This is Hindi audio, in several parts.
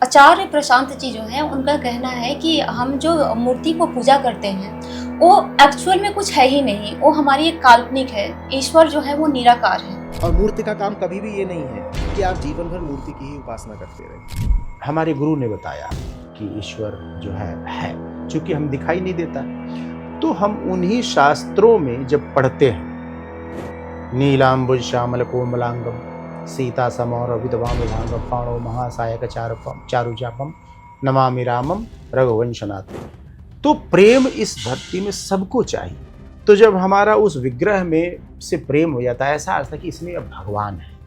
आचार्य प्रशांत जी जो हैं, उनका कहना है कि हम जो मूर्ति को पूजा करते हैं, वो एक्चुअल में कुछ है ही नहीं, वो हमारी एक काल्पनिक है। ईश्वर जो है वो निराकार है। और मूर्ति का काम कभी भी ये नहीं है कि आप जीवन भर मूर्ति की ही उपासना करते रहें। हमारे गुरु ने बताया कि ईश्वर जो है क्योंकि हम दिखाई नहीं देता, तो हम उन्हीं शास्त्रों में जब पढ़ते हैं, नीलाम्बुज श्यामल कोमलांगम सीता समौर विधवा विधांगम पाणो महासायक चारुचापम नमामि रामम रघुवंशनाथ। तो प्रेम इस धरती में सबको चाहिए। तो जब हमारा उस विग्रह में से प्रेम हो जाता है, ऐसा अर्थ है कि इसमें अब भगवान है।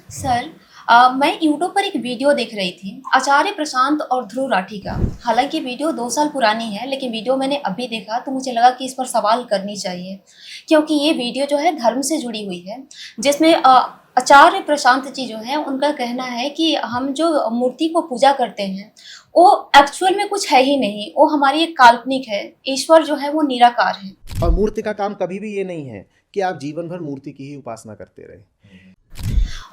सर, मैं यूट्यूब पर एक वीडियो देख रही थी, आचार्य प्रशांत और ध्रुव राठी का। हालांकि वीडियो 2 साल पुरानी है, लेकिन वीडियो मैंने अभी देखा तो मुझे लगा कि इस पर सवाल करनी चाहिए, क्योंकि ये वीडियो जो है धर्म से जुड़ी हुई है, जिसमें आचार्य प्रशांत जी जो हैं, उनका कहना है कि हम जो मूर्ति को पूजा करते हैं, वो एक्चुअल में कुछ है ही नहीं, वो हमारी एक काल्पनिक है। ईश्वर जो है वो निराकार है। और मूर्ति का काम कभी भी ये नहीं है कि आप जीवन भर मूर्ति की ही उपासना करते रहें।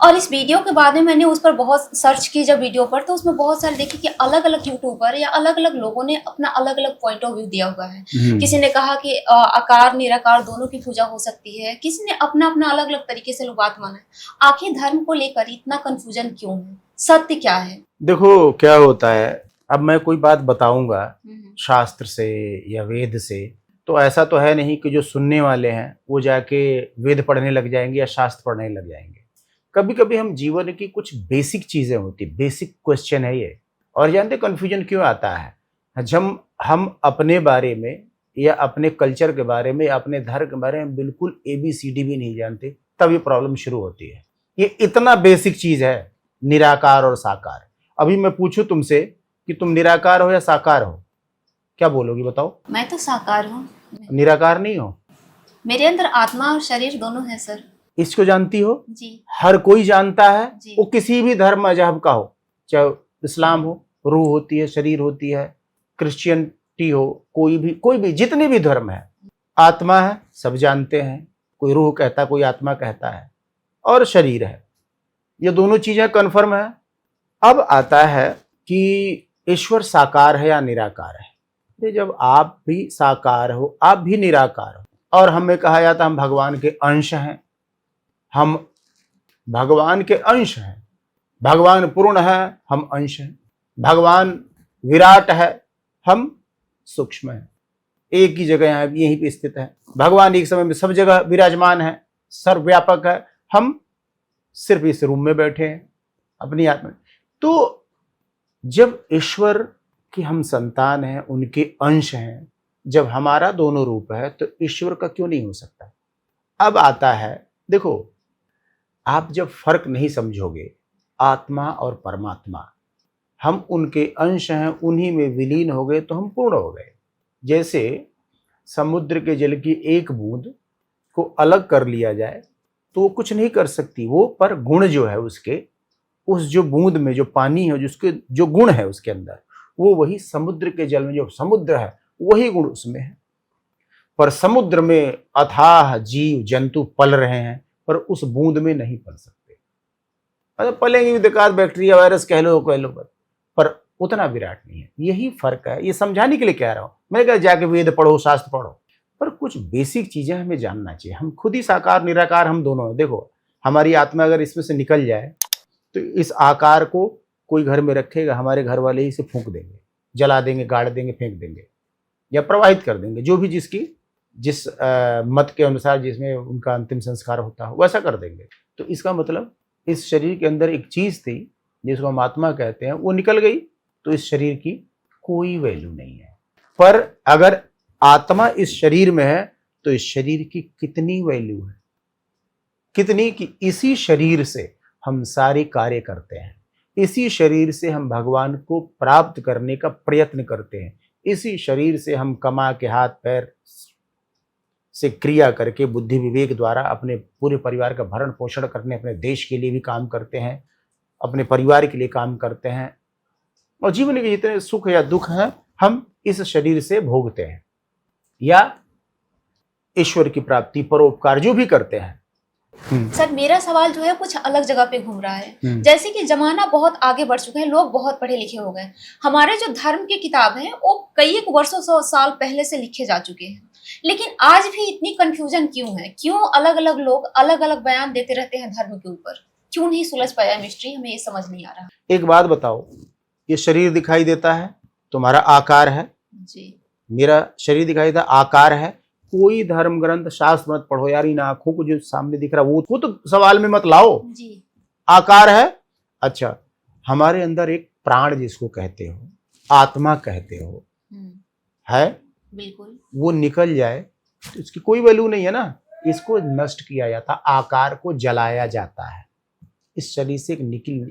और इस वीडियो के बाद में मैंने उस पर बहुत सर्च की जब वीडियो पर, तो उसमें बहुत सारे देखे कि अलग अलग यूट्यूबर या अलग अलग लोगों ने अपना अलग अलग पॉइंट ऑफ व्यू दिया हुआ है। किसी ने कहा कि आकार निराकार दोनों की पूजा हो सकती है, किसी ने अपना अपना अलग अलग तरीके से बात माना है। आखिर धर्म को लेकर इतना कंफ्यूजन क्यों है? सत्य क्या है? देखो क्या होता है, अब मैं कोई बात बताऊंगा शास्त्र से या वेद से, तो ऐसा तो है नहीं कि जो सुनने वाले हैं वो जाके वेद पढ़ने लग जाएंगे या शास्त्र पढ़ने लग जाएंगे। कभी कभी हम जीवन की कुछ बेसिक चीजें होती, बेसिक क्वेश्चन है ये। और जानते कन्फ्यूजन क्यों आता है? जब हम अपने बारे में या अपने कल्चर के बारे में या अपने धर्म के बारे में बिल्कुल ABCD भी नहीं जानते, तब ये प्रॉब्लम शुरू होती है। ये इतना बेसिक चीज है, निराकार और साकार। अभी मैं पूछूं तुमसे कि तुम निराकार हो या साकार हो, क्या बोलोगी बताओ? मैं तो साकार हूँ। निराकार नहीं हो? मेरे अंदर आत्मा और शरीर दोनों है सर। इसको जानती हो? जी। हर कोई जानता है, जी। वो किसी भी धर्म मजहब का हो, चाहे इस्लाम हो, रूह होती है, शरीर होती है, क्रिश्चियनिटी हो, कोई भी जितने भी धर्म है, आत्मा है, सब जानते हैं। कोई रूह कहता है, कोई आत्मा कहता है, और शरीर है। ये दोनों चीजें कन्फर्म है। अब आता है कि ईश्वर साकार है या निराकार है। ये जब आप भी साकार हो, आप भी निराकार हो, और हमें कहा जाता है हम भगवान के अंश हैं, हम भगवान के अंश हैं। भगवान पूर्ण है, हम अंश हैं। भगवान विराट है, हम सूक्ष्म हैं। एक ही जगह यहाँ यहीं पे स्थित है। भगवान एक समय में सब जगह विराजमान है, सर्वव्यापक है। हम सिर्फ इस रूम में बैठे हैं अपनी आत्मा। तो जब ईश्वर की हम संतान हैं, उनके अंश हैं, जब हमारा दोनों रूप है, तो ईश्वर का क्यों नहीं हो सकता? अब आता है, देखो, आप जब फर्क नहीं समझोगे आत्मा और परमात्मा, हम उनके अंश हैं, उन्हीं में विलीन हो गए तो हम पूर्ण हो गए। जैसे समुद्र के जल की एक बूंद को अलग कर लिया जाए तो वो कुछ नहीं कर सकती, वो पर गुण जो है उसके, उस जो बूंद में जो पानी है, जिसके जो गुण है उसके अंदर, वो वही समुद्र के जल में जो समुद्र है वही गुण उसमें है। पर समुद्र में अथाह जीव जंतु पल रहे हैं, पर उस बूंद में नहीं पल सकते। मतलब पलेंगे भी बेकार, बैक्टीरिया वायरस कह लो पर उतना विराट नहीं है। यही फर्क है। ये समझाने के लिए कह रहा हूं। मैंने कहा जाके वेद पढ़ो, शास्त्र पढ़ो, पर कुछ बेसिक चीजें हमें जानना चाहिए। हम खुद ही साकार निराकार हम दोनों हैं। देखो, हमारी आत्मा अगर इसमें से निकल जाए तो इस आकार को कोई घर में रखेगा, हमारे घर वाले ही इसे फूंक देंगे, जला देंगे, गाड़ देंगे, फेंक देंगे या प्रवाहित कर देंगे, जो भी जिस मत के अनुसार जिसमें उनका अंतिम संस्कार होता है वैसा कर देंगे। तो इसका मतलब इस शरीर के अंदर एक चीज थी जिसको हम आत्मा कहते हैं, वो निकल गई तो इस शरीर की कोई वैल्यू नहीं है। पर अगर आत्मा इस शरीर में है तो इस शरीर की कितनी वैल्यू है, कितनी कि इसी शरीर से हम सारे कार्य करते हैं, इसी शरीर से हम भगवान को प्राप्त करने का प्रयत्न करते हैं, इसी शरीर से हम कमा के हाथ पैर से क्रिया करके बुद्धि विवेक द्वारा अपने पूरे परिवार का भरण पोषण करने, अपने देश के लिए भी काम करते हैं, अपने परिवार के लिए काम करते हैं, और जीवन के जितने सुख या दुख हैं हम इस शरीर से भोगते हैं। या ईश्वर की प्राप्ति, परोपकार जो भी करते हैं। सर मेरा सवाल जो है कुछ अलग जगह पे घूम रहा है। हम्म। जैसे कि जमाना बहुत आगे बढ़ चुका है, लोग बहुत पढ़े लिखे हो गए, हमारे जो धर्म की किताब है वो कई एक वर्षों 100 साल पहले से लिखे जा चुके हैं, लेकिन आज भी इतनी कंफ्यूजन क्यों है? क्यों अलग अलग लोग अलग अलग बयान देते रहते हैं धर्म के ऊपर? क्यों नहीं सुलझ पाया मिस्ट्री? हमें ये समझ नहीं आ रहा। एक बात बताओ, ये शरीर दिखाई देता है, तुम्हारा आकार है, जी मेरा शरीर दिखाई देता आकार है। कोई धर्म ग्रंथ शास्त्र मत पढ़ो यार, इन आंखों को जो सामने दिख रहा है वो तो सवाल में मत लाओ। जी आकार है, अच्छा हमारे अंदर एक प्राण जिसको कहते हो, आत्मा कहते हो, है, बिल्कुल। वो निकल जाए तो इसकी कोई वैल्यू नहीं है ना। इसको नष्ट किया जाता, आकार को जलाया जाता है। इस शरीर से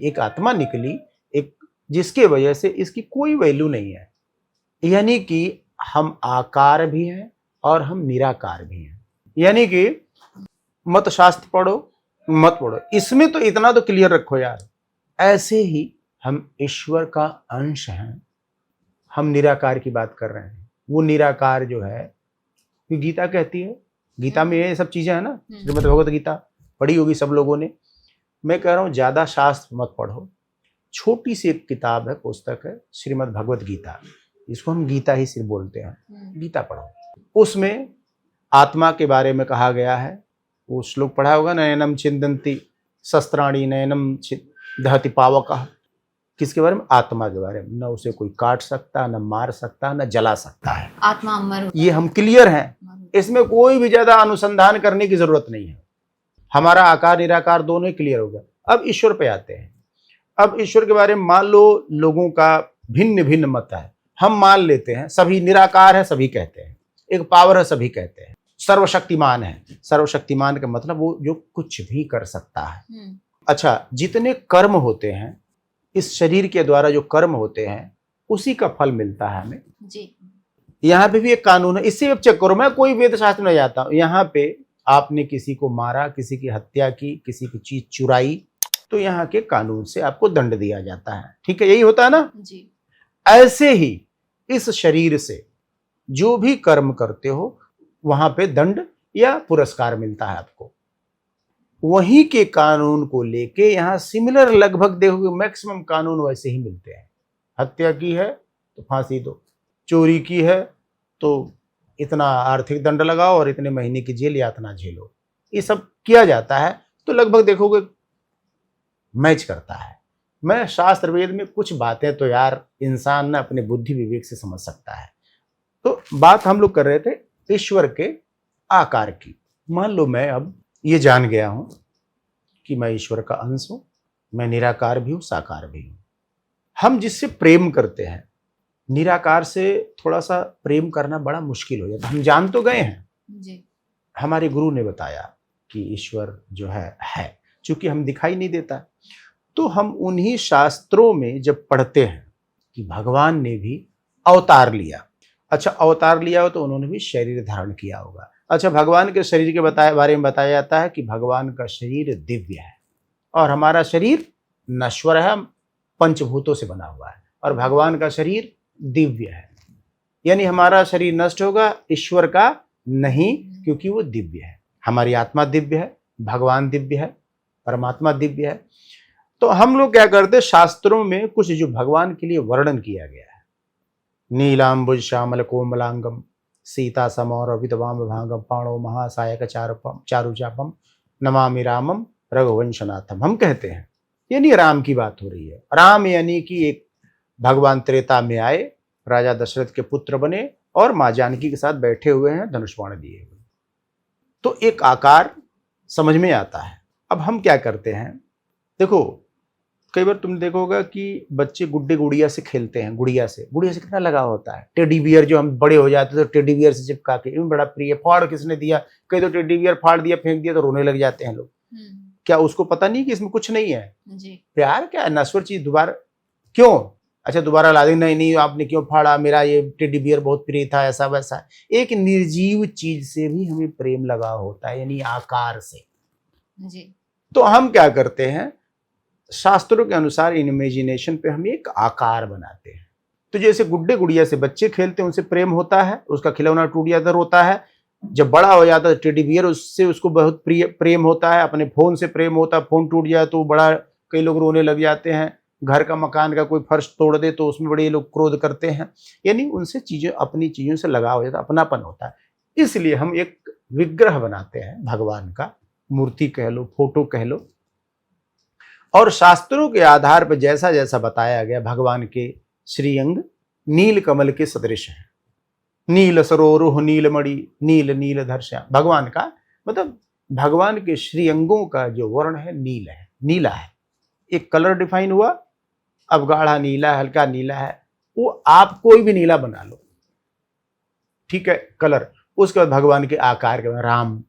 एक आत्मा निकली, एक जिसके वजह से इसकी कोई वैल्यू नहीं है। यानी कि हम आकार भी हैं और हम निराकार भी हैं। यानी कि मत शास्त्र पढ़ो मत पढ़ो, इसमें तो इतना तो क्लियर रखो यार। ऐसे ही हम ईश्वर का अंश हैं, हम निराकार की बात कर रहे हैं। वो निराकार जो है, कि गीता कहती है, गीता में ये सब चीजें है ना, श्रीमद् भगवत गीता पढ़ी होगी सब लोगों ने। मैं कह रहा हूँ ज्यादा शास्त्र मत पढ़ो, छोटी सी एक किताब है, पुस्तक है, श्रीमद् भगवत गीता, इसको हम गीता ही सिर्फ बोलते हैं, गीता पढ़ो। उसमें आत्मा के बारे में कहा गया है। वो श्लोक पढ़ा होगा, नयनम छिन्दन्ति शस्त्राणि नयनम दहति पावकः। किसके बारे में? आत्मा के बारे में। न उसे कोई काट सकता, न मार सकता, न जला सकता है। आत्मा अमर, ये हम क्लियर हैं, इसमें कोई भी ज्यादा अनुसंधान करने की जरूरत नहीं है। हमारा आकार निराकार दोनों ही क्लियर हो गया। अब ईश्वर पे आते हैं। अब ईश्वर के बारे में मान लो लोगों का भिन्न भिन्न मत है, हम मान लेते हैं सभी निराकार है, सभी कहते हैं, एक पावर है, सभी कहते हैं, सर्वशक्तिमान है। सर्वशक्तिमान का मतलब वो जो कुछ भी कर सकता है। अच्छा, जितने कर्म होते हैं इस शरीर के द्वारा, जो कर्म होते हैं उसी का फल मिलता है हमें जी। यहाँ पे भी एक कानून है, इससे अब चेक करो। मैं कोई वेद शास्त्र में जाता हूँ, यहाँ पे आपने किसी को मारा, किसी की हत्या की, किसी की चीज चुराई, तो यहाँ के कानून से आपको दंड दिया जाता है। ठीक है, यही होता है ना जी। ऐसे ही इस शरीर से जो भी कर्म करते हो वहां पे दंड या पुरस्कार मिलता है आपको। वहीं के कानून को लेके यहाँ सिमिलर लगभग देखोगे, मैक्सिमम कानून वैसे ही मिलते हैं। हत्या की है तो फांसी दो, चोरी की है तो इतना आर्थिक दंड लगाओ और इतने महीने की जेल यातना झेलो, ये सब किया जाता है। तो लगभग देखोगे मैच करता है। मैं शास्त्र वेद में कुछ बातें तो यार इंसान ना अपने बुद्धि विवेक से समझ सकता है। तो बात हम लोग कर रहे थे ईश्वर के आकार की। मान लो मैं अब ये जान गया हूं कि मैं ईश्वर का अंश हूं, मैं निराकार भी हूं, साकार भी हूं। हम जिससे प्रेम करते हैं, निराकार से थोड़ा सा प्रेम करना बड़ा मुश्किल हो जाता है। हम जान तो गए हैं जी। हमारे गुरु ने बताया कि ईश्वर जो है चूंकि हम दिखाई नहीं देता, तो हम उन्हीं शास्त्रों में जब पढ़ते हैं कि भगवान ने भी अवतार लिया। अच्छा, अवतार लिया हो तो उन्होंने भी शरीर धारण किया होगा। अच्छा, भगवान के शरीर के बारे में बताया जाता है कि भगवान का शरीर दिव्य है और हमारा शरीर नश्वर है, पंचभूतों से बना हुआ है, और भगवान का शरीर दिव्य है। यानी हमारा शरीर नष्ट होगा, ईश्वर का नहीं, क्योंकि वो दिव्य है। हमारी आत्मा दिव्य है, भगवान दिव्य है, परमात्मा दिव्य है। तो हम लोग क्या करते, शास्त्रों में कुछ जो भगवान के लिए वर्णन किया गया है, नीलांबुज श्यामल कोमलांगम सीता समौर विधवाम भागम पाणो महासायक चारुचापम नमामि रामम रघुवंशनाथम, हम कहते हैं। यानी राम की बात हो रही है। राम यानी कि एक भगवान त्रेता में आए, राजा दशरथ के पुत्र बने और माँ जानकी के साथ बैठे हुए हैं, धनुष बाण दिए हुए। तो एक आकार समझ में आता है। अब हम क्या करते हैं, देखो कई बार तुमने देखा होगा कि बच्चे गुड्डे गुड़िया से खेलते हैं। गुड़िया से कितना लगाव होता है। टेडी बियर जो हम बड़े हो जाते हैं तो टेडी बियर से चिपका के, इनमें बड़ा प्रिय। फाड़ किसने दिया, कई तो टेडी बियर फाड़ दिया, फेंक दिया तो रोने लग जाते हैं लोग। क्या उसको पता नहीं कि इसमें कुछ नहीं है? जी। प्यार क्या है, नश्वर चीज दोबारा क्यों, अच्छा दोबारा ला देंगे, नहीं आपने क्यों फाड़ा, मेरा ये टेडी बियर बहुत प्रिय था, ऐसा वैसा। एक निर्जीव चीज से भी हमें प्रेम लगाव होता है, यानी आकार से। जी। तो हम क्या करते हैं, शास्त्रों के अनुसार इन इमेजिनेशन पे हम एक आकार बनाते हैं। तो जैसे गुड्डे गुड़िया से बच्चे खेलते हैं, उनसे प्रेम होता है, उसका खिलौना टूट जाता रोता है, जब बड़ा हो जाता है टेडी बियर, उससे उसको बहुत प्रेम होता है, अपने फोन से प्रेम होता है। फोन टूट जाए तो बड़ा, कई लोग रोने लग जाते हैं। घर का मकान का कोई फर्श तोड़ दे तो उसमें बड़े लोग क्रोध करते हैं। यानी उनसे चीजें, अपनी चीजों से लगाव हो जाता है, अपनापन होता है। इसलिए हम एक विग्रह बनाते हैं भगवान का, मूर्ति कह लो, फोटो कह लो। और शास्त्रों के आधार पर जैसा जैसा बताया गया, भगवान के श्रीअंग नील कमल के सदृश है। नील सरोरुह नीलमणि, नील नील धरश्याम। भगवान का मतलब भगवान के श्रीअंगों का जो वर्ण है नील है, नीला है। एक कलर डिफाइन हुआ, अब गाढ़ा नीला, हल्का नीला है। वो आप कोई भी नीला बना लो, ठीक है, कलर। उसके बाद भगवान के आकार के, राम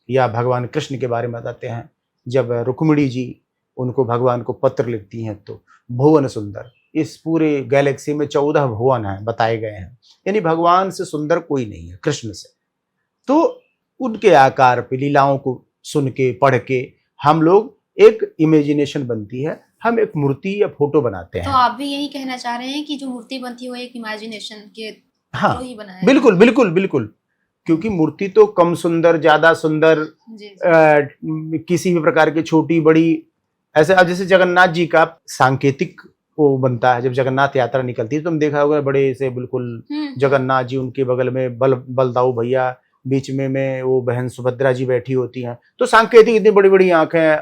या भगवान कृष्ण के बारे में बताते हैं। जब रुक्मिणी जी उनको, भगवान को पत्र लिखती हैं तो भुवन सुंदर, इस पूरे गैलेक्सी में 14 भुवन हैं बताए गए हैं, यानी भगवान से सुंदर कोई नहीं है कृष्ण से। तो उनके आकार पे, लीलाओं को सुन के, पढ़ के हम लोग, एक इमेजिनेशन बनती है, हम एक मूर्ति या फोटो बनाते हैं। तो आप भी यही कहना चाह रहे हैं कि जो मूर्ति बनती है वो एक इमेजिनेशन के हाँ, थ्रू ही बनाया है? बिल्कुल बिल्कुल बिल्कुल। क्योंकि मूर्ति तो कम सुंदर, ज्यादा सुंदर, जी, जी। किसी भी प्रकार की छोटी बड़ी, ऐसे। अब जैसे जगन्नाथ जी का सांकेतिक वो बनता है, जब जगन्नाथ यात्रा निकलती है तो तुम देखा होगा बड़े से बिल्कुल जगन्नाथ जी, उनके बगल में बलदाऊ भैया, बीच में वो बहन सुभद्रा जी बैठी होती हैं। तो सांकेतिक, इतनी बड़ी बड़ी आंखें,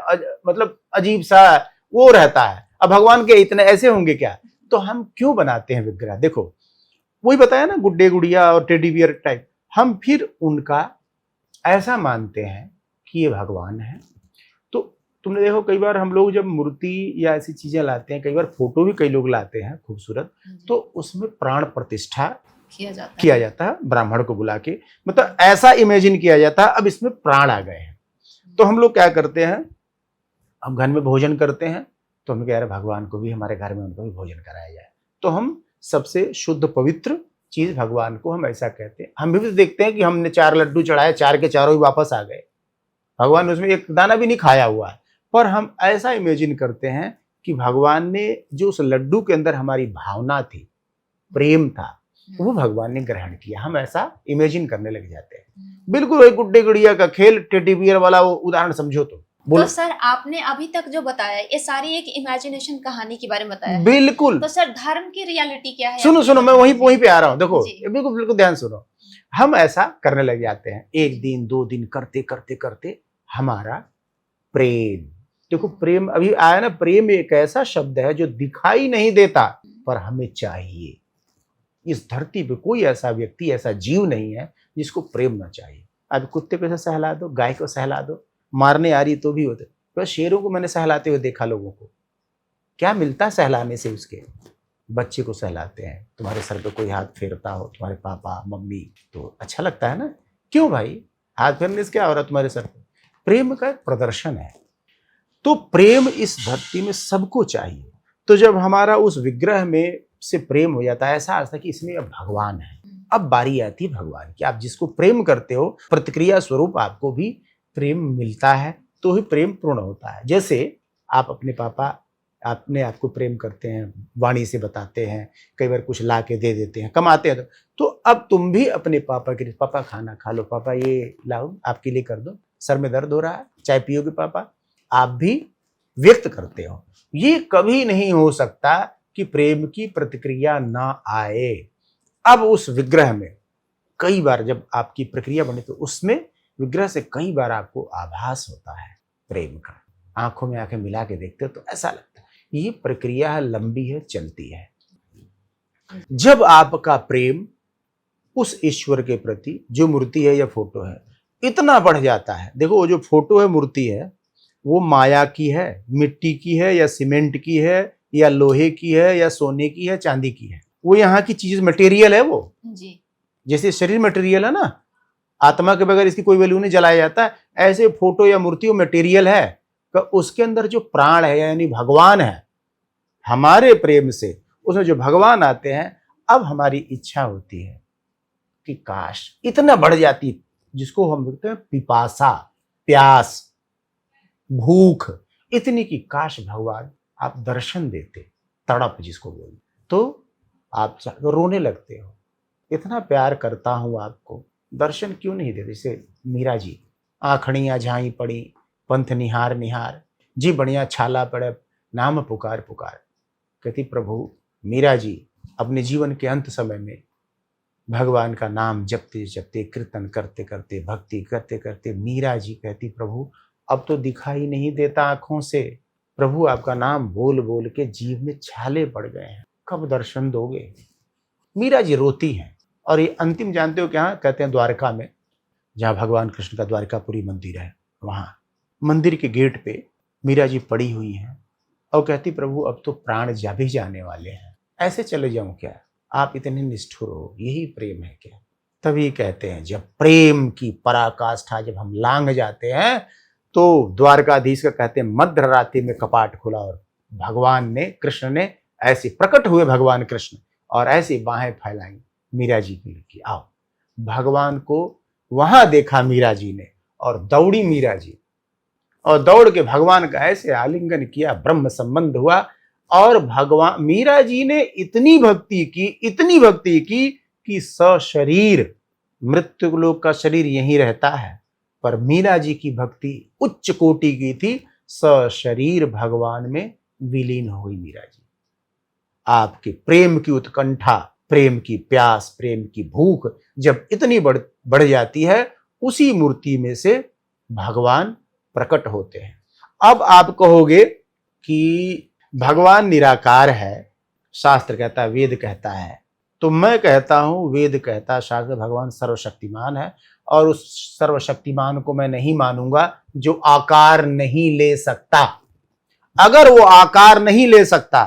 मतलब अजीब सा वो रहता है। अब भगवान के इतने ऐसे होंगे क्या? तो हम क्यों बनाते हैं विग्रह? देखो, वही बताया ना, गुड्डे गुड़िया और टेडी बियर टाइप। हम फिर उनका ऐसा मानते हैं कि ये भगवान है। तो तुमने देखो, कई बार हम लोग जब मूर्ति या ऐसी चीजें लाते हैं, कई बार फोटो भी कई लोग लाते हैं खूबसूरत, तो उसमें प्राण प्रतिष्ठा किया जाता है ब्राह्मण को बुला के, मतलब ऐसा इमेजिन किया जाता है अब इसमें प्राण आ गए हैं। तो हम लोग क्या करते हैं, हम घर में भोजन करते हैं तो हम कह रहे भगवान को भी हमारे घर में, उनको भी भोजन कराया जाए। तो हम सबसे शुद्ध पवित्र चीज भगवान को हम ऐसा कहते हैं। हम भी देखते हैं कि हमने 4 लड्डू चढ़ाए, 4 के चारों ही वापस आ गए, भगवान उसमें एक दाना भी नहीं खाया हुआ है। पर हम ऐसा इमेजिन करते हैं कि भगवान ने जो उस लड्डू के अंदर हमारी भावना थी, प्रेम था, वो भगवान ने ग्रहण किया। हम ऐसा इमेजिन करने लग जाते हैं। बिल्कुल वही गुड्डे गुड़िया का खेल, टेडी बियर वाला वो उदाहरण समझो तो। तो सर, आपने अभी तक जो बताया ये सारी एक इमेजिनेशन कहानी के बारे में बताया है। बिल्कुल। तो सर, धर्म की रियलिटी क्या है? सुनो, मैं वहीं पे आ रहा हूँ। देखो, बिल्कुल बिल्कुल ध्यान सुनो। हम ऐसा करने लग जाते हैं, 1 दिन 2 दिन करते करते करते हमारा प्रेम, देखो प्रेम अभी आया ना, प्रेम एक ऐसा शब्द है जो दिखाई नहीं देता पर हमें चाहिए। इस धरती पे कोई ऐसा व्यक्ति, ऐसा जीव नहीं है जिसको प्रेम ना चाहिए। अब कुत्ते को सहला दो, गाय को सहला दो, मारने आ रही तो भी होते। तो शेरों को मैंने सहलाते हुए देखा लोगों को, क्या मिलता है सहलाने से? उसके बच्चे को सहलाते हैं, तुम्हारे सर पे कोई हाथ फेरता हो, तुम्हारे पापा मम्मी, तो अच्छा लगता है ना। क्यों भाई, हाथ फेरने से क्या हो रहा तुम्हारे सर पे? प्रेम का एक प्रदर्शन है। तो प्रेम इस धरती में सबको चाहिए। तो जब हमारा उस विग्रह में से प्रेम हो जाता है, ऐसा आता है कि इसमें अब भगवान है। अब बारी आती है भगवान की। आप जिसको प्रेम करते हो, प्रतिक्रिया स्वरूप आपको भी प्रेम मिलता है, तो ही प्रेम पूर्ण होता है। जैसे आप अपने पापा, अपने आप को प्रेम करते हैं, वाणी से बताते हैं, कई बार कुछ ला के दे देते हैं, कमाते हैं। तो अब तुम भी अपने पापा के लिए, पापा खाना खा लो, पापा ये लाओ आपके लिए कर दो, सर में दर्द हो रहा है, चाय पियोगे पापा, आप भी व्यक्त करते हो। ये कभी नहीं हो सकता कि प्रेम की प्रतिक्रिया ना आए। अब उस विग्रह में कई बार जब आपकी प्रक्रिया बने तो उसमें विग्रह से कई बार आपको आभास होता है प्रेम का। आंखों में आंखें मिला के देखते हो तो ऐसा लगता है ये प्रक्रिया लंबी है, चलती है। जब आपका प्रेम उस ईश्वर के प्रति, जो मूर्ति है या फोटो है, इतना बढ़ जाता है। देखो, वो जो फोटो है, मूर्ति है, वो माया की है, मिट्टी की है या सीमेंट की है या लोहे की है या सोने की है, चांदी की है, वो यहाँ की चीज मटेरियल है वो जी। जैसे शरीर मटेरियल है ना, आत्मा के बगैर इसकी कोई वैल्यू नहीं, जलाया जाता है, ऐसे फोटो या मूर्ति वो मटेरियल है। तो उसके अंदर जो प्राण है यानी भगवान है, हमारे प्रेम से उसमें जो भगवान आते हैं, अब हमारी इच्छा होती है कि काश इतना बढ़ जाती, जिसको हम बोलते हैं पिपासा, प्यास, भूख, इतनी की काश भगवान आप दर्शन देते, तड़प जिसको बोलते, तो आप रोने लगते हो। इतना प्यार करता हूं आपको, दर्शन क्यों नहीं देते? जैसे मीरा जी, आखड़ियाँ झाई पड़ी, पंथ निहार निहार, जी बढ़िया छाला पड़े, नाम पुकार पुकार। कहती प्रभु, मीरा जी अपने जीवन के अंत समय में भगवान का नाम जपते जपते, कीर्तन करते करते, भक्ति करते करते, मीरा जी कहती प्रभु अब तो दिखाई नहीं देता आंखों से, प्रभु आपका नाम बोल बोल के जीव में छाले पड़ गए हैं, कब दर्शन दोगे? मीरा जी रोती हैं। और ये अंतिम जानते हो क्या कहते हैं? द्वारका में, जहाँ भगवान कृष्ण का द्वारकापुरी मंदिर है, वहाँ मंदिर के गेट पे मीरा जी पड़ी हुई हैं और कहती प्रभु अब तो प्राण जा भी जाने वाले हैं, ऐसे चले जाऊं क्या? आप इतने निष्ठुर हो, यही प्रेम है क्या? तभी कहते हैं जब प्रेम की पराकाष्ठा जब हम लांग जाते हैं तो द्वारकाधीश का कहते हैं मध्य रात्रि में कपाट खुला और भगवान ने, कृष्ण ने ऐसे प्रकट हुए, भगवान कृष्ण, और ऐसी बाहें फैलाई मीरा जी के लिए कि आओ। भगवान को वहां देखा मीरा जी ने और दौड़ी मीरा जी, और दौड़ के भगवान का ऐसे आलिंगन किया, ब्रह्म संबंध हुआ। और भगवान मीरा जी ने इतनी भक्ति की कि सशरीर, मृत्यु लोक का शरीर यहीं रहता है, पर मीरा जी की भक्ति उच्च कोटि की थी, सशरीर भगवान में विलीन हो गई मीरा जी। आपके प्रेम की उत्कंठा, प्रेम की प्यास, प्रेम की भूख जब इतनी बढ़ जाती है, उसी मूर्ति में से भगवान प्रकट होते हैं। अब आप कहोगे कि भगवान निराकार है, शास्त्र कहता है, वेद कहता है, तो मैं कहता हूं वेद कहता, शास्त्र, भगवान सर्वशक्तिमान है, और उस सर्वशक्तिमान को मैं नहीं मानूंगा जो आकार नहीं ले सकता। अगर वो आकार नहीं ले सकता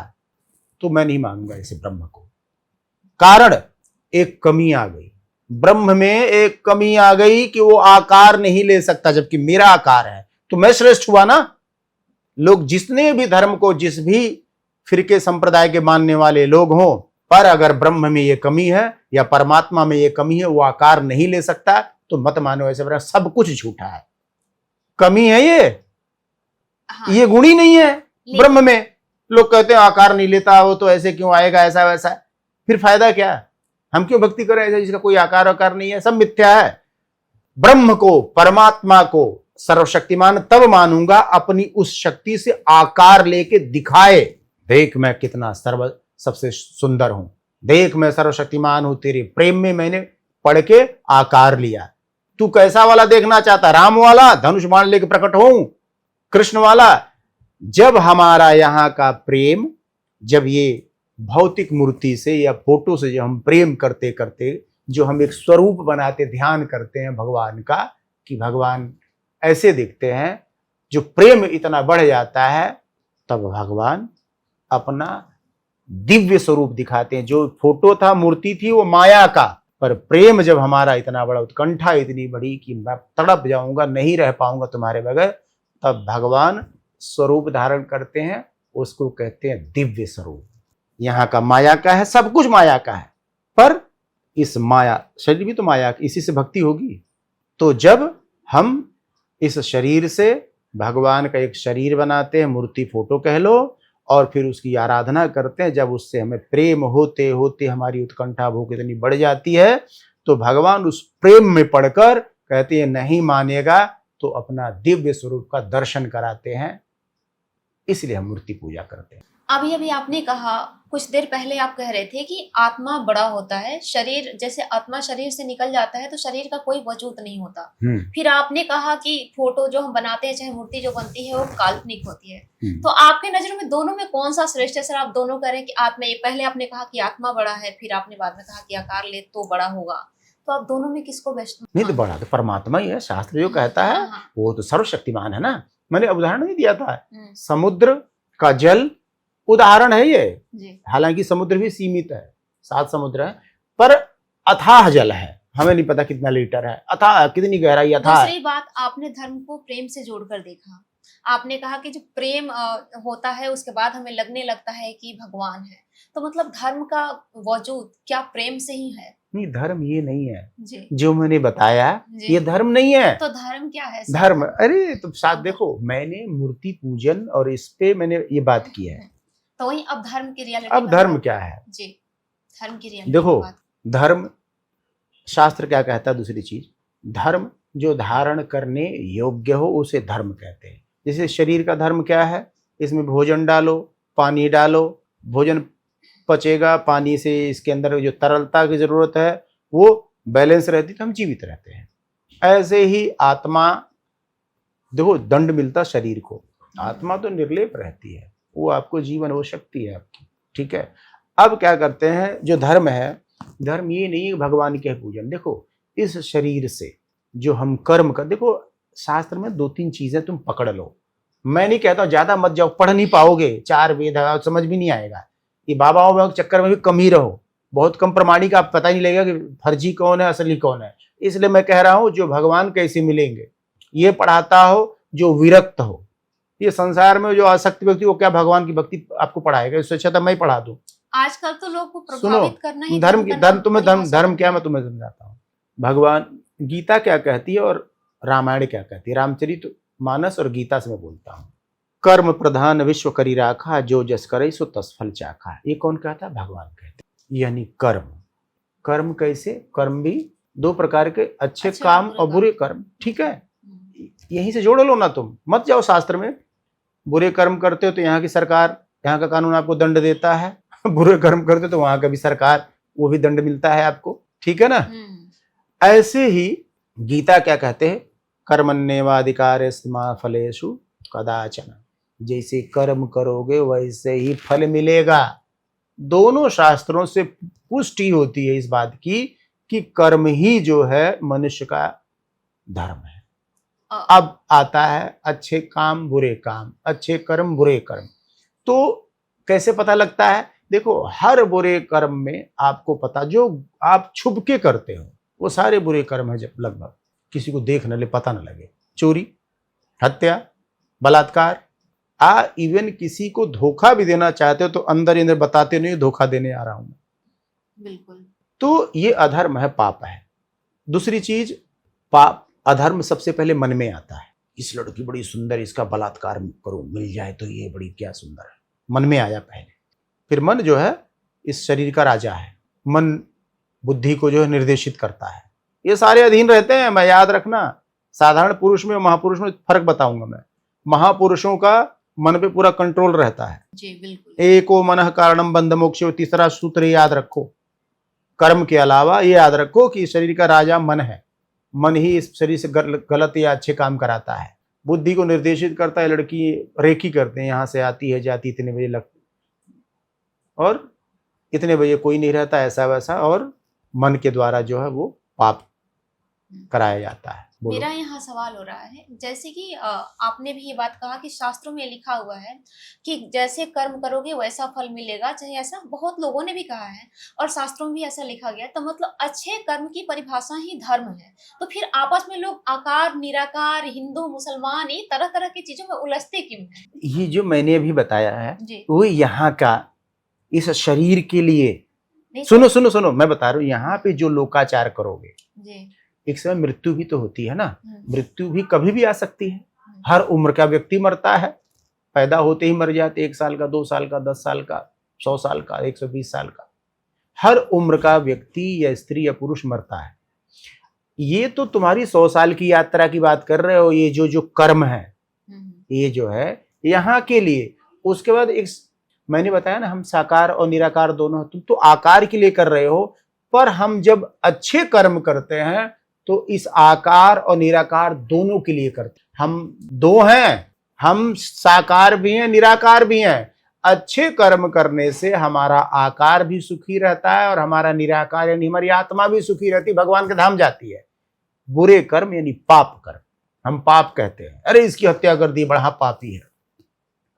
तो मैं नहीं मानूंगा इसे ब्रह्म को। कारण एक कमी आ गई, ब्रह्म में एक कमी आ गई कि वो आकार नहीं ले सकता, जबकि मेरा आकार है, तो मैं श्रेष्ठ हुआ ना। लोग जितने भी धर्म को, जिस भी फिरके संप्रदाय के मानने वाले लोग हों, पर अगर ब्रह्म में ये कमी है या परमात्मा में ये कमी है, वो आकार नहीं ले सकता, तो मत मानो ऐसे, सब कुछ झूठा है। कमी है ये गुण ही नहीं है ब्रह्म में। लोग कहते हैं आकार नहीं लेता, वो तो ऐसे क्यों आएगा, ऐसा वैसा, फिर फायदा क्या? हम क्यों भक्ति करें ऐसा जिसका कोई आकार नहीं है? सब मिथ्या है। ब्रह्म को, परमात्मा को सर्वशक्तिमान तब मानूंगा अपनी उस शक्ति से आकार लेके दिखाए, देख मैं कितना सबसे सुंदर हूं, देख मैं सर्वशक्तिमान हूं, तेरे प्रेम में मैंने पढ़ के आकार लिया। तू कैसा वाला देखना चाहता? राम वाला धनुष बाण लेके प्रकट हो, कृष्ण वाला? जब हमारा यहाँ का प्रेम, जब ये भौतिक मूर्ति से या फोटो से जो हम प्रेम करते करते जो हम एक स्वरूप बनाते, ध्यान करते हैं भगवान का कि भगवान ऐसे दिखते हैं, जो प्रेम इतना बढ़ जाता है, तब भगवान अपना दिव्य स्वरूप दिखाते हैं। जो फोटो था, मूर्ति थी, वो माया का, पर प्रेम जब हमारा इतना बड़ा, उत्कंठा इतनी बड़ी कि मैं तड़प जाऊंगा, नहीं रह पाऊंगा तुम्हारे बगैर, तब भगवान स्वरूप धारण करते हैं, उसको कहते हैं दिव्य स्वरूप। यहाँ का माया का है, सब कुछ माया का है, पर इस माया, शरीर भी तो माया, इसी से भक्ति होगी। तो जब हम इस शरीर से भगवान का एक शरीर बनाते हैं, मूर्ति फोटो कह लो, और फिर उसकी आराधना करते हैं, जब उससे हमें प्रेम होते होते हमारी उत्कंठा भूख इतनी बढ़ जाती है, तो भगवान उस प्रेम में पड़कर कहते हैं नहीं मानेगा तो अपना दिव्य स्वरूप का दर्शन कराते हैं। इसलिए हम मूर्ति पूजा करते हैं। अभी अभी आपने कहा, कुछ देर पहले आप कह रहे थे कि आत्मा बड़ा होता है, शरीर, जैसे आत्मा शरीर से निकल जाता है तो शरीर का कोई वजूद नहीं होता। फिर आपने कहा कि फोटो जो हम बनाते हैं, चाहे मूर्ति जो बनती है, वो काल्पनिक होती है। तो आपके नजरों में दोनों में कौन सा श्रेष्ठ है? सर आप दोनों कह रहे हैं कि आत्मा, पहले आपने कहा कि आत्मा बड़ा है, फिर आपने बाद में कहा कि आकार ले तो बड़ा होगा, तो आप दोनों में किसको बेस्ट? नहीं, तो बड़ा तो परमात्मा ही है, शास्त्र जो कहता है वो तो सर्वशक्तिमान है ना। मैंने उदाहरण नहीं दिया था, समुद्र का जल उदाहरण है ये। हालांकि समुद्र भी सीमित है, 7 समुद्र है, पर अथाह जल है, हमें नहीं पता कितना लीटर है, अथाह, कितनी गहराई अथाह। दूसरी बात, आपने धर्म को प्रेम से जोड़कर देखा। आपने कहा कि जो प्रेम होता है उसके बाद हमें लगने लगता है कि भगवान है, तो मतलब धर्म का वजूद क्या प्रेम से ही है? नहीं, धर्म ये नहीं है जी। जो मैंने बताया ये धर्म नहीं है। तो धर्म क्या है? धर्म, अरे तो साथ देखो, मैंने मूर्ति पूजन और इस पे मैंने ये बात की है, तो वही अब धर्म की रियलिटी। अब धर्म क्या है जी? धर्म की रियलिटी देखो, धर्म शास्त्र क्या कहता है दूसरी चीज, धर्म जो धारण करने योग्य हो उसे धर्म कहते हैं। जैसे शरीर का धर्म क्या है, इसमें भोजन डालो, पानी डालो, भोजन पचेगा, पानी से इसके अंदर जो तरलता की जरूरत है वो बैलेंस रहती तो हम जीवित रहते हैं। ऐसे ही आत्मा, देखो दंड मिलता शरीर को, आत्मा तो निर्लेप रहती है, वो आपको जीवन, वो शक्ति है आपकी, ठीक है। अब क्या करते हैं, जो धर्म है, धर्म ये नहीं है भगवान के पूजन। देखो इस शरीर से जो हम कर्म कर, देखो शास्त्र में 2-3 चीजें तुम पकड़ लो। मैं नहीं कहता ज्यादा मत जाओ, पढ़ नहीं पाओगे, 4 वेद समझ भी नहीं आएगा। ये बाबाओं के चक्कर में भी कम ही रहो, बहुत कम प्रमाणिक, आप पता ही नहीं लगेगा कि फर्जी कौन है असली कौन है। इसलिए मैं कह रहा हूं जो भगवान कैसे मिलेंगे ये पढ़ाता हो, जो विरक्त हो। ये संसार में जो आसक्त व्यक्ति, वो क्या भगवान की भक्ति आपको पढ़ाएगा, इससे अच्छा तो मैं ही पढ़ा दूं। आजकल तो लोग को सुनो, प्रभावित करना ही धर्म करना धर्म क्या, मैं तुम्हें समझाता हूँ। भगवान गीता क्या कहती है और रामायण क्या कहती है, रामचरित मानस और गीता से मैं बोलता हूँ। कर्म प्रधान विश्व करी राखा, जो जस करे सो तस फल चाखा। ये कौन कहता है, भगवान कहते हैं। यानी कर्म, कर्म कैसे, कर्म भी 2 प्रकार के, अच्छे काम और बुरे कर्म, ठीक है। यहीं से जोड़ लो ना, तुम मत जाओ शास्त्र में। बुरे कर्म करते हो तो यहाँ की सरकार, यहाँ का कानून आपको दंड देता है, बुरे कर्म करते हो तो वहां का भी सरकार, वो भी दंड मिलता है आपको, ठीक है ना। ऐसे ही गीता क्या कहते हैं, कर्मण्येवाधिकारस्ते फलेषु कदाचन, जैसे कर्म करोगे वैसे ही फल मिलेगा। दोनों शास्त्रों से पुष्टि होती है इस बात की कि कर्म ही जो है मनुष्य का धर्म है। अब आता है अच्छे काम बुरे काम, अच्छे कर्म बुरे कर्म। तो कैसे पता लगता है, देखो हर बुरे कर्म में आपको पता, जो आप छुप के करते हो वो सारे बुरे कर्म है, जब लगभग किसी को देख न ले, पता न लगे। चोरी, हत्या, बलात्कार, इवन किसी को धोखा भी देना चाहते हो तो अंदर अंदर बताते नहीं धोखा देने आ रहा हूं मैं, बिल्कुल। तो ये अधर्म है, पाप है। दूसरी चीज, पाप अधर्म सबसे पहले मन में आता है। इस लड़की बड़ी सुंदर, इसका बलात्कार करो, मिल जाए तो ये बड़ी क्या सुंदर है, मन में आया पहले। फिर मन जो है इस शरीर का राजा है, मन बुद्धि को जो है निर्देशित करता है। ये सारे अधीन रहते हैं। मैं याद रखना, साधारण पुरुष में महापुरुष में फर्क बताऊंगा मैं। महापुरुषों का मन पे पूरा कंट्रोल रहता है जी, बिल्कुल। एको मनः कारणम बंध मोक्ष, तीसरा सूत्र याद रखो। कर्म के अलावा ये याद रखो कि शरीर का राजा मन है, मन ही इस शरीर से गलत या अच्छे काम कराता है, बुद्धि को निर्देशित करता है। लड़की रेकी करते हैं, यहाँ से आती है जाती, इतने बजे लगती और इतने बजे कोई नहीं रहता, ऐसा वैसा, और मन के द्वारा जो है वो पाप कराया जाता है। बोलो। मेरा यहाँ सवाल हो रहा है, जैसे कि आपने भी ये बात कहा कि शास्त्रों में लिखा हुआ है कि जैसे कर्म करोगे वैसा फल मिलेगा, चाहे ऐसा बहुत लोगों ने भी कहा है और शास्त्रों में भी ऐसा लिखा गया। तो मतलब अच्छे कर्म की परिभाषा ही धर्म है। तो फिर आपस में लोग आकार निराकार, हिंदू मुसलमान, ये तरह तरह की चीजों में उलझते क्यों हैं? ये जो मैंने अभी बताया है जी। वो यहाँ का इस शरीर के लिए, नहीं, सुनो सुनो सुनो, मैं बता रहा हूँ, यहाँ पे जो लोकाचार करोगे, जी, एक समय मृत्यु भी तो होती है ना। मृत्यु भी कभी भी आ सकती है। हर उम्र का व्यक्ति मरता है, पैदा होते ही मर जाते, 1 साल का, 2 साल का, 10 साल का, 100 साल का, 120 साल का, हर उम्र का व्यक्ति या स्त्री या पुरुष मरता है। ये तो तुम्हारी 100 साल की यात्रा की बात कर रहे हो, ये जो कर्म है, ये जो है यहाँ के लिए। उसके बाद एक मैंने बताया ना, हम साकार और निराकार दोनों, तुम तो आकार के लिए कर रहे हो, पर हम जब अच्छे कर्म करते हैं तो इस आकार और निराकार दोनों के लिए करते हैं। हम 2 हैं, हम साकार भी हैं निराकार भी हैं। अच्छे कर्म करने से हमारा आकार भी सुखी रहता है और हमारा निराकार यानी हमारी आत्मा भी सुखी रहती, भगवान के धाम जाती है। बुरे कर्म यानी पाप कर्म, हम पाप कहते हैं। अरे इसकी हत्या कर दी, बड़ा पापी है।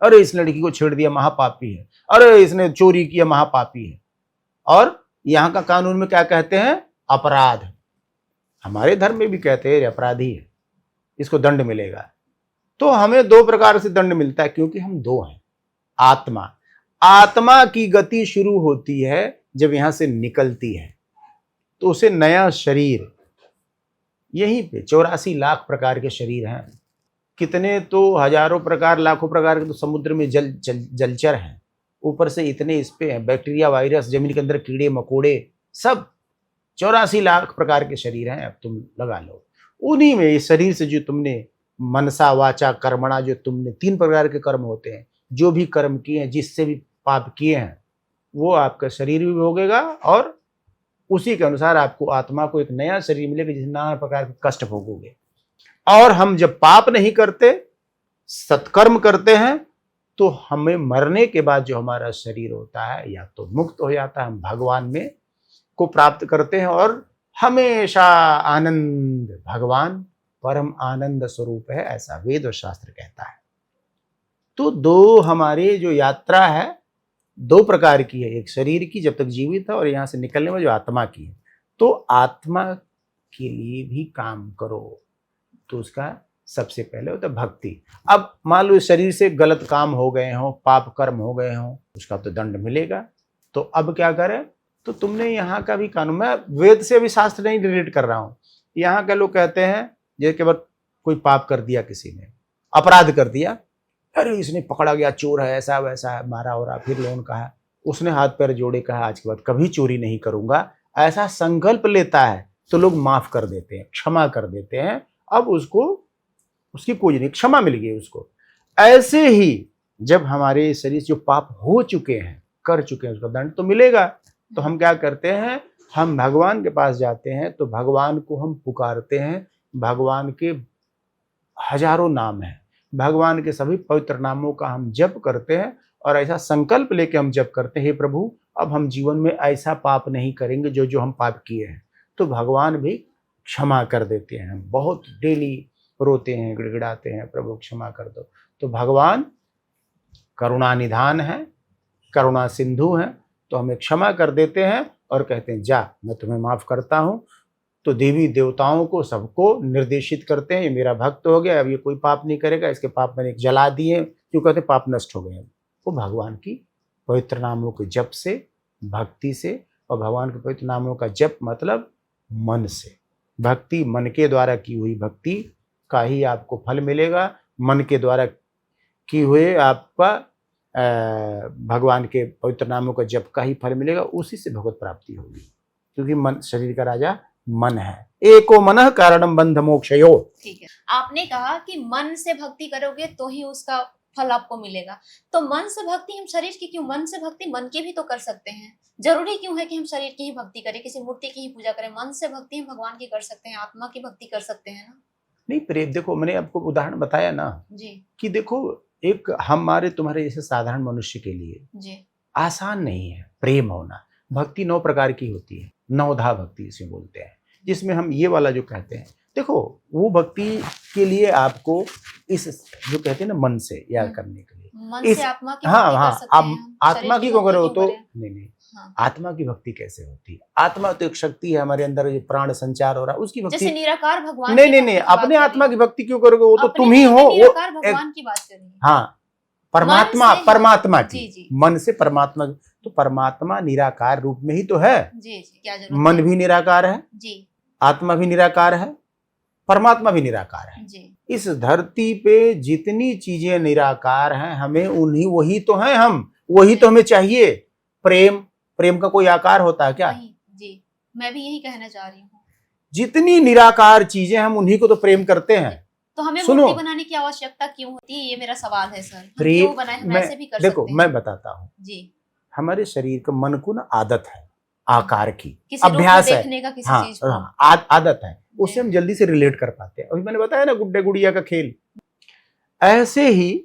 अरे इस लड़की को छेड़ दिया, महापापी है। अरे इसने चोरी किया, महापापी है। और यहाँ का कानून में क्या कहते हैं, अपराध। हमारे धर्म में भी कहते हैं अपराधी है, इसको दंड मिलेगा। तो हमें 2 प्रकार से दंड मिलता है, क्योंकि हम 2 हैं। आत्मा की गति शुरू होती है जब यहां से निकलती है, तो उसे नया शरीर, यहीं पे 84 लाख प्रकार के शरीर हैं। कितने तो हजारों प्रकार, लाखों प्रकार के तो समुद्र में जलचर हैं, ऊपर से इतने इस पे हैं, बैक्टीरिया, वायरस, जमीन के अंदर कीड़े मकोड़े, सब 84 लाख प्रकार के शरीर हैं, अब तुम लगा लो। उन्हीं में इस शरीर से जो तुमने मनसा वाचा कर्मणा, जो तुमने 3 प्रकार के कर्म होते हैं, जो भी कर्म किए हैं, जिससे भी पाप किए हैं, वो आपका शरीर भी भोगेगा और उसी के अनुसार आपको आत्मा को एक नया शरीर मिलेगा जिसमें नाना प्रकार के कष्ट भोगोगे। और हम जब पाप नहीं करते, सत्कर्म करते हैं, तो हमें मरने के बाद जो हमारा शरीर होता है या तो मुक्त हो जाता है, हम भगवान में को प्राप्त करते हैं और हमेशा आनंद, भगवान परम आनंद स्वरूप है, ऐसा वेद और शास्त्र कहता है। तो दो हमारे जो यात्रा है 2 प्रकार की है, एक शरीर की जब तक जीवित है और यहाँ से निकलने में जो आत्मा की है। तो आत्मा के लिए भी काम करो, तो उसका सबसे पहले होता है भक्ति। अब मान लो शरीर से गलत काम हो गए हों, पाप कर्म हो गए हों, उसका तो दंड मिलेगा। तो अब क्या करें, तो तुमने यहाँ का भी कानून, मैं वेद से भी शास्त्र नहीं रिलेट कर रहा हूँ, यहाँ के लोग कहते हैं जैसे के बाद कोई पाप कर दिया, किसी ने अपराध कर दिया, अरे इसने पकड़ा गया, चोर है, ऐसा वैसा है, मारा हो रहा, फिर लोन कहा, उसने हाथ पैर जोड़े, कहा आज के बाद कभी चोरी नहीं करूंगा, ऐसा संकल्प लेता है, तो लोग माफ कर देते हैं, क्षमा कर देते हैं। अब उसको उसकी कोई नहीं, क्षमा मिल गई उसको। ऐसे ही जब हमारे शरीर से जो पाप हो चुके हैं, कर चुके हैं, उसका दंड तो मिलेगा। तो हम क्या करते हैं, हम भगवान के पास जाते हैं, तो भगवान को हम पुकारते हैं। भगवान के हजारों नाम हैं, भगवान के सभी पवित्र नामों का हम जप करते हैं और ऐसा संकल्प लेके हम जप करते हैं, हे प्रभु अब हम जीवन में ऐसा पाप नहीं करेंगे जो जो हम पाप किए हैं। तो भगवान भी क्षमा कर देते हैं। हम बहुत डेली रोते हैं, गिड़गिड़ाते हैं, प्रभु क्षमा कर दो। तो भगवान करुणा निधान है, करुणा सिंधु है, तो हमें क्षमा कर देते हैं और कहते हैं जा मैं तुम्हें माफ करता हूँ। तो देवी देवताओं को सबको निर्देशित करते हैं, ये मेरा भक्त हो गया, अब ये कोई पाप नहीं करेगा, इसके पाप मैंने जला दिए, क्यों कहते पाप नष्ट हो गए। वो भगवान की पवित्र नामों के जप से, भक्ति से, और भगवान के पवित्र नामों का जप मतलब मन से, भक्ति मन के द्वारा की हुई भक्ति का ही आपको फल मिलेगा। मन के द्वारा की हुए आपका भगवान के पवित्र नामों का जप का ही फल मिलेगा, उसी से भगवत प्राप्ति होगी, क्योंकि मन शरीर का राजा मन है। एको मनः कारणम बंध मोक्षयो। ठीक है, आपने कहा कि मन से भक्ति करोगे तो ही उसका फल आपको मिलेगा। तो मन से भक्ति हम शरीर की क्यों, मन से भक्ति मन की भी तो कर सकते हैं। जरूरी क्यों है कि हम शरीर की ही भक्ति करें, किसी मूर्ति की ही पूजा करें? मन से भक्ति हम भगवान की कर सकते हैं, आत्मा की भक्ति कर सकते हैं ना। नहीं प्रेम, देखो मैंने आपको उदाहरण बताया ना जी कि देखो एक हमारे तुम्हारे जैसे साधारण मनुष्य के लिए जी आसान नहीं है प्रेम होना। भक्ति 9 प्रकार की होती है, 9धा भक्ति इसे बोलते हैं, जिसमें हम ये वाला जो कहते हैं, देखो वो भक्ति के लिए आपको इस जो कहते हैं ना मन से याद करने के लिए, मन इस से आत्मा की हाँ भक्ति हाँ कर सकते आप हैं, आत्मा की को शरीर करो भक्ति तो क्यों करें? नहीं, हाँ। आत्मा की भक्ति कैसे होती है? आत्मा तो एक शक्ति है हमारे अंदर, जो प्राण संचार हो रहा है उसकी जैसे भक्ति। निराकार भगवान नहीं की नहीं भक्ति नहीं, की बात अपने कर आत्मा रही की भक्ति क्यों करोगे, वो हूँ। तो अपने तुम ही मन हो। में निराकार भगवान की बात कर रही हूँ। हाँ परमात्मा, मन से- परमात्मा जी, की, जी। मन से परमात्मा, तो परमात्मा निराकार रूप में ही तो है। जी जी, क्या जरूरत मन है? भी निराकार है, जी आत्मा भी निराकार है, परमात्मा भी निराकार है। जी इस धरती पे जितनी चीजें निराकार हैं, हमें उन्हीं, वही तो हैं हम, वही तो हमें चाहिए। प्रेम, प्रेम का कोई आकार होता है क्या? वही, जी मैं भी यही कहना चाह रही हूँ। जितनी निराकार चीजें हम उन्हीं को तो प्रेम करते हैं। तो हमें सुनो। मूर्ति बनाने की आवश्यकता क्यों होती है, ये मेरा सवाल है सर। हम प्रेम क्यों बनाए, हम मैं ऐसे भी कर देखो सकते हैं। मैं बताता हूँ, जी हमारे शरीर का मन को ना आदत है आकार की, किसी रूप में अभ्यास है, देखने का किसी हाँ चीज को। हाँ, आदत है, उससे हम जल्दी से रिलेट कर पाते हैं। अभी मैंने बताया ना गुड्डे गुड़िया का खेल, ऐसे ही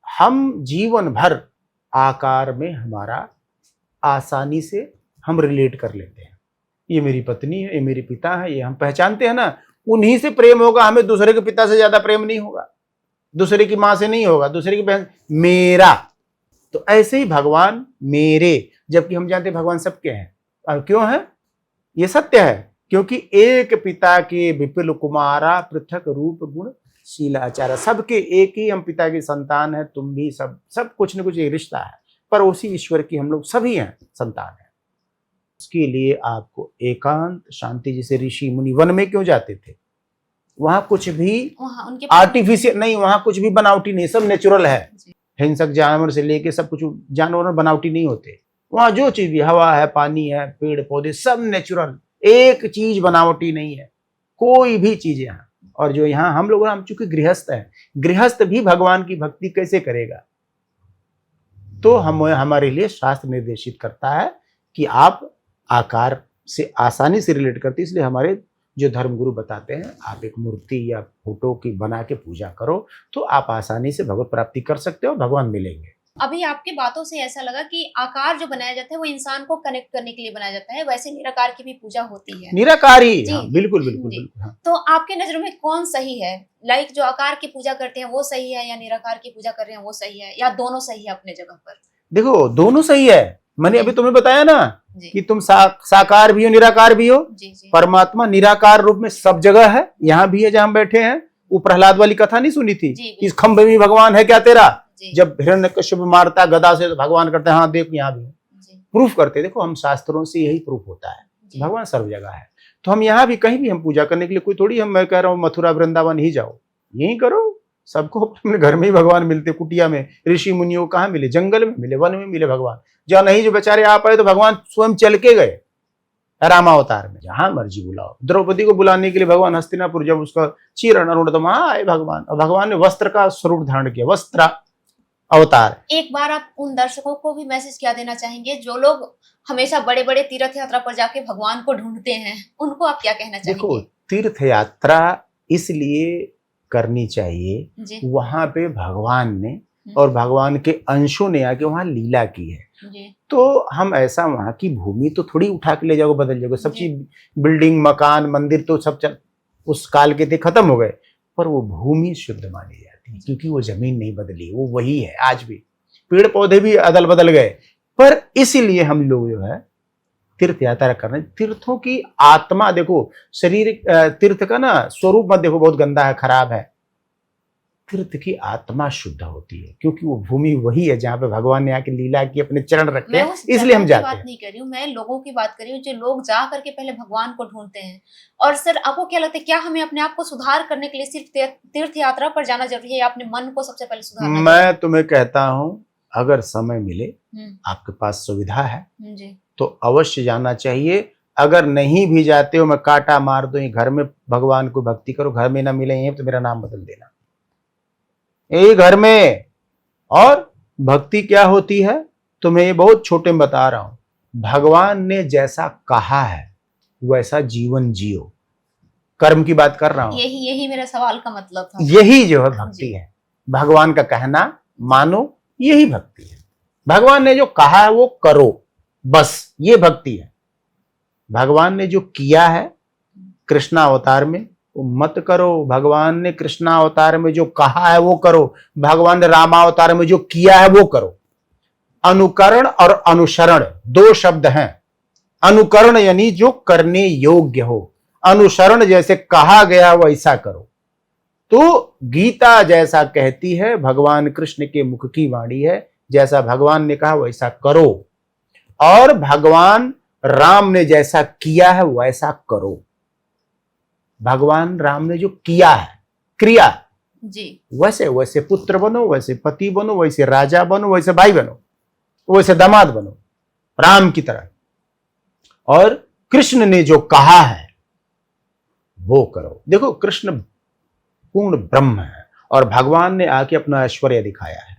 हम जीवन भर आकार में हमारा आसानी से हम रिलेट कर लेते हैं। ये मेरी पत्नी है, ये मेरे पिता है, ये हम पहचानते हैं ना, उन्हीं से प्रेम होगा हमें, दूसरे के पिता से ज्यादा प्रेम नहीं होगा, दूसरे की माँ से नहीं होगा, दूसरे की बहन, मेरा। तो ऐसे ही भगवान मेरे, जबकि हम जानते हैं भगवान सबके हैं। और क्यों है? ये सत्य है, क्योंकि एक पिता के विपुल कुमारा पृथक रूप गुण शील आचार, सबके एक ही हम पिता की संतान है, तुम भी सब कुछ न कुछ एक रिश्ता है, पर उसी ईश्वर की हम लोग सभी हैं संतान है। उसके लिए आपको एकांत शांति, जैसे ऋषि मुनि वन में क्यों जाते थे? वहां कुछ भी वहाँ उनके आर्टिफिशियल नहीं, वहां कुछ भी बनावटी नहीं, सब नेचुरल है। जी। हिंसक जानवर से लेके सब कुछ जानवर बनावटी नहीं होते। वहां जो चीज भी, हवा है, पानी है, पेड़ पौधे, सब नेचुरल, एक चीज बनावटी नहीं है, कोई भी चीज यहाँ। और जो यहाँ हम चूंकि गृहस्थ हैं, गृहस्थ भी भगवान की भक्ति कैसे करेगा? तो हमारे लिए शास्त्र निर्देशित करता है कि आप आकार से आसानी से रिलेट करते, इसलिए हमारे जो धर्मगुरु बताते हैं आप एक मूर्ति या फोटो की बना के पूजा करो तो आप आसानी से भगवत प्राप्ति कर सकते हो, भगवान मिलेंगे। अभी आपके बातों से ऐसा लगा कि आकार जो बनाया जाता है वो इंसान को कनेक्ट करने के लिए बनाया जाता है, वैसे निराकार की भी पूजा होती है। निराकारी, जी, हाँ, बिल्कुल बिल्कुल जी। बिल्कुल, हाँ। तो आपके नजरों में कौन सही है? लाइक जो आकार की पूजा करते हैं वो सही है, या निराकार की पूजा कर रहे हैं वो सही है, या दोनों सही है अपने जगह पर? देखो दोनों सही है। मैंने अभी तुम्हें बताया ना जी कि तुम साकार भी हो निराकार भी हो। जी जी परमात्मा निराकार रूप में सब जगह है, यहाँ भी है जहाँ हम बैठे हैं। वो प्रहलाद वाली कथा नहीं सुनी थी जी, कि इस खंभे में भगवान है क्या तेरा? जी जब हिरण्यकश्यप मारता गदा से तो भगवान करते हैं हाँ देख यहाँ भी है। जी प्रूफ करते, देखो हम शास्त्रों से यही प्रूफ होता है, जी भगवान सर्व जगह है। तो हम यहाँ भी कहीं भी हम पूजा करने के लिए कोई थोड़ी मैं कह रहा हूँ मथुरा वृंदावन ही जाओ, यही करो। सबको अपने घर में ही भगवान मिलते, कुटिया में। ऋषि मुनियों को कहाँ मिले? जंगल में मिले, वन में मिले भगवान। जहाँ नहीं जो बेचारे आ पाए तो भगवान स्वयं चल के गए रामावतार में। जहां मर्जी बुलाओ। द्रौपदी को बुलाने के लिए भगवान हस्तिनापुर जब उसका चीरण अरुण तो वहां आए भगवान, और भगवान ने वस्त्र का स्वरूप धारण किया, वस्त्र अवतार। एक बार आप उन दर्शकों को भी मैसेज क्या देना चाहेंगे जो लोग हमेशा बड़े बड़े तीर्थ यात्रा पर जाके भगवान को ढूंढते हैं, उनको आप क्या कहना देखो चाहेंगे? तीर्थ यात्रा इसलिए करनी चाहिए, जी वहां पे भगवान ने और भगवान के अंशों ने आके वहां लीला की है। जी तो हम ऐसा वहां की भूमि तो थोड़ी उठा के ले जाओगे, बदल जाओगे सब जी। चीज। बिल्डिंग मकान मंदिर तो सब उस काल के थे खत्म हो गए, पर वो भूमि शुद्ध मानी जाती है क्योंकि वो जमीन नहीं बदली, वो वही है आज भी। पेड़ पौधे भी अदल बदल गए, पर इसीलिए हम लोग जो है तीर्थ यात्रा कर रहे हैं। तीर्थों की आत्मा देखो, शरीर तीर्थ का ना स्वरूप मत देखो बहुत गंदा है खराब है। तीर्थ की आत्मा शुद्ध होती है क्योंकि वो भूमि वही है जहाँ पे भगवान ने आके लीला की, अपने चरण रखे मैं हैं, उस इसलिए हम जगह की जाते बात हैं। नहीं कर रही हूँ, मैं लोगों की बात कर रही हूँ जो लोग जा करके पहले भगवान को ढूंढते हैं। और सर आपको क्या लगता है, क्या हमें अपने आप को सुधार करने के लिए सिर्फ तीर्थ यात्रा पर जाना जरूरी है, या अपने मन को सबसे पहले सुधारना मैं तुम्हें कहता हूँ अगर समय मिले, जरूरी आपके पास सुविधा है है? जी तो अवश्य जाना चाहिए। अगर नहीं भी जाते हो, मैं कांटा मार दूं, ये घर में भगवान को भक्ति करो, घर में ना मिले यहीं तो मेरा नाम बदल देना, यही घर में। और भक्ति क्या होती है तुम्हें ये बहुत छोटे में बता रहा हूं। भगवान ने जैसा कहा है वैसा जीवन जियो, कर्म की बात कर रहा हूं। यही मेरा सवाल का मतलब था। यही जो है भक्ति जी। है, भगवान का कहना मानो, यही भक्ति है। भगवान ने जो कहा है वो करो, बस ये भक्ति है। भगवान ने जो किया है कृष्णा अवतार में वो मत करो, भगवान ने कृष्णा अवतार में जो कहा है वो करो, भगवान ने रामावतार में जो किया है वो करो। अनुकरण और अनुसरण दो शब्द हैं। अनुकरण यानी जो करने योग्य हो, अनुसरण जैसे कहा गया वैसा करो। तो गीता जैसा कहती है, भगवान कृष्ण के मुख की वाणी है, जैसा भगवान ने कहा वैसा करो। और भगवान राम ने जैसा किया है वैसा करो। भगवान राम ने जो किया है क्रिया, जी वैसे वैसे पुत्र बनो, वैसे पति बनो, वैसे राजा बनो, वैसे भाई बनो, वैसे दामाद बनो राम की तरह। और कृष्ण ने जो कहा है वो करो। देखो कृष्ण पूर्ण ब्रह्म है और भगवान ने आके अपना ऐश्वर्य दिखाया है।